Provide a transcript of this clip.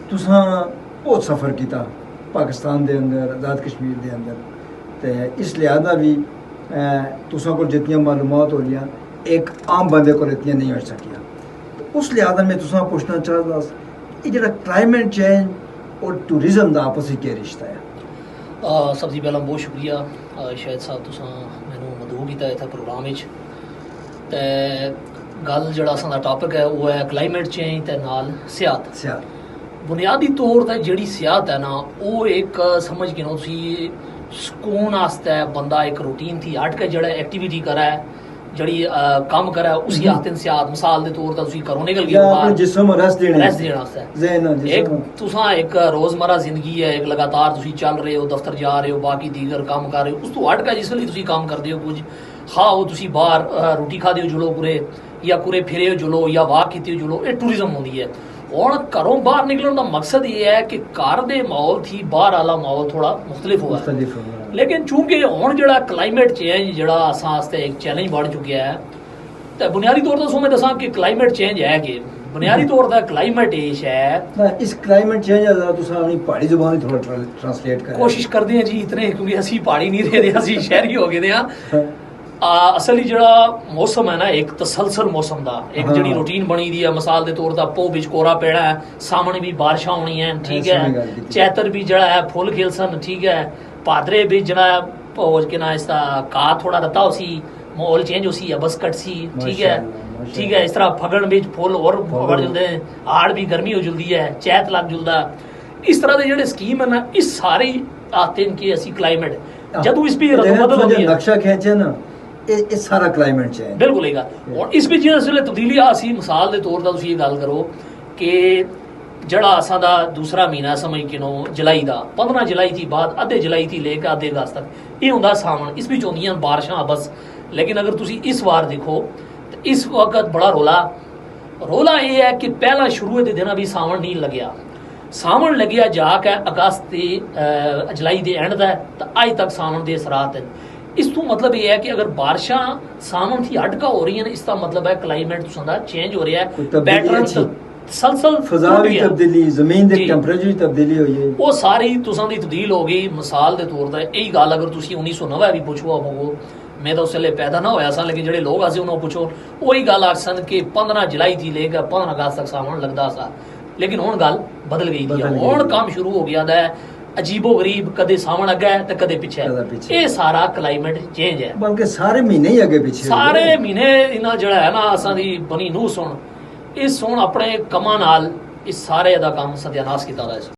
तुसां बहुत सफ़र किया पाकिस्तान के अंदर आज़ाद कश्मीर के अंदर, तो इस लिहाजा भी तुसां को जितनी मालूमात हो रही एक आम बंदे को इतनी नहीं हो सकिया। तो उस लिहाजा में तुसां पूछना चाहता कि जो क्लाइमेट चेंज और टूरिज्म का आपस में क्या रिश्ता है? सब तो पहला बहुत शुक्रिया शायद साहब तुसां मैनू मदऊ किया इत्थे प्रोग्राम विच। ते गल जिहड़ा असां दा टॉपिक है वो है क्लाइमेट चेंज ते नाल सियाहत। बुनियादी तौर ते जिहड़ी सियाहत है ना वो एक समझ के नो तुसीं सुकून आस्ते बंदा एक रूटीन थी हट के जिहड़ा एक्टिविटी करै जड़ी कम करै उसी आखदे न सियाहत। मिसाल दे तौर ते तुसीं घरों निकल गए बाहर जिस्म रेस्ट देने आस्ते एक तुसां एक रोजमर्रा जिंदगी है, एक लगातार तुसीं चल रहे हो, दफ्तर जा रहे हो, बाकी दीगर काम कर रहे हो, उस तो हट के जिसले तुसीं काम करदे हो कुछ खाओ तुसीं बाहर रोटी खादे हो जुलो कुरे या कुरे फिरे हो जुलो या वाक कीती हो जुलो, ये टूरिज्म होंदी है। हुण घरों बाहर निकलण दा मकसद ये है कि घर दे माहौल थी बाहर आला माहौल थोड़ा मुख्तलिफ होगा। लेकिन चूंकि हुण जिहड़ा क्लाइमेट चेंज जिहड़ा असां आस्ते एक चैलेंज बन चुकिया है, तो बुनियादी तौर पर मैं दसां कि क्लाइमेट चेंज है कि बुनियादी तौर पर क्लाइमेट एश है। इस क्लाइमेट चेंज अपनी पहाड़ी जुबान थोड़ा ट्रांसलेट करें। कोशिश करते हैं जी इतने, क्योंकि असी पहाड़ी नहीं रहे, असी शहरी हो गए हैं। असली जड़ा मौसम है ना एक तसलसल मौसम दा एक जड़ी रूटीन बनी दी है। मिसाल के तौर पर पो बिच कोरा पेड़ा है, सामने भी बारिशां होनी है, ठीक है। चैतर भी जड़ा है फुल खिलसन, ठीक है। भादरे भी जड़ा के ना इसका का थोड़ा रता उसी माहौल चेंज उसी बसकट सी, ठीक है, ठीक है। इस तरह फगन बिच फुल और बढ़ जुलदे, आड़ भी गर्मी हो जुलदी है, चैत लग जुलदा। इस तरह के जेडे स्कीम है ना इस सारी आते हैं कि असी क्लाइमेट जदों इस भी बदल होंदी है नक्शा खींचे ना ये सारा क्लाइमेट चेंज बिल्कुल है। और इस बीच जिसले तब्दीली आसी मिसाल के तौर पर तुसीं ये गल करो कि जड़ा असां दा दूसरा महीना समझ के नो जुलाई का 15 जुलाई थी बाद अद्धे जुलाई थी लेकर अद्धे अगस्त तक ये होंदा सावन। इस बीच होंदियां बारिशां बस। लेकिन अगर तुसीं इस बार देखो तो इस वक्त बड़ा रोला ये है कि पहला शुरू के दिन भी सावन नहीं लग्या। सावन लग्या जाके अगस्त के जुलाई के एंड दा तो अज तक सावन के असरात हैं। इस तो मतलब ये है कि अगर बारिशां सावन थी हटका हो रही है इसका मतलब है क्लाइमेट चेंज हो रहा है, पैटर्न सलसल तब्दीली, जमीन दे टेंपरेचर की तब्दीली हुई है, वो सारी तुसां दी तब्दील हो गई। मिसाल के तौर पर यही गल अगर तुसीं 1990 भी पुछो होवो, मैं तो उस वेले पैदा ना होया सा, लेकिन जेडे लोग असे उन्होंने पुछो वही गल आखसन कि 15 जुलाई थी लेकर 15 अगस्त तक सावन लगता सा। लेकिन हुण गल बदल गई है, हुण काम शुरू हो गया है अजीबो गरीब, कदे सावन अगे है तो कदे पिछे। ये सारा क्लाइमेट चेंज है, बल्कि सारे महीने ही अगे पिछे, सारे महीने इन्ना जड़ा है ना असां दी बनी नूह सुन इस हुण अपने कमां नाल इस सारे दा काम सत्यानाश कीता दा है।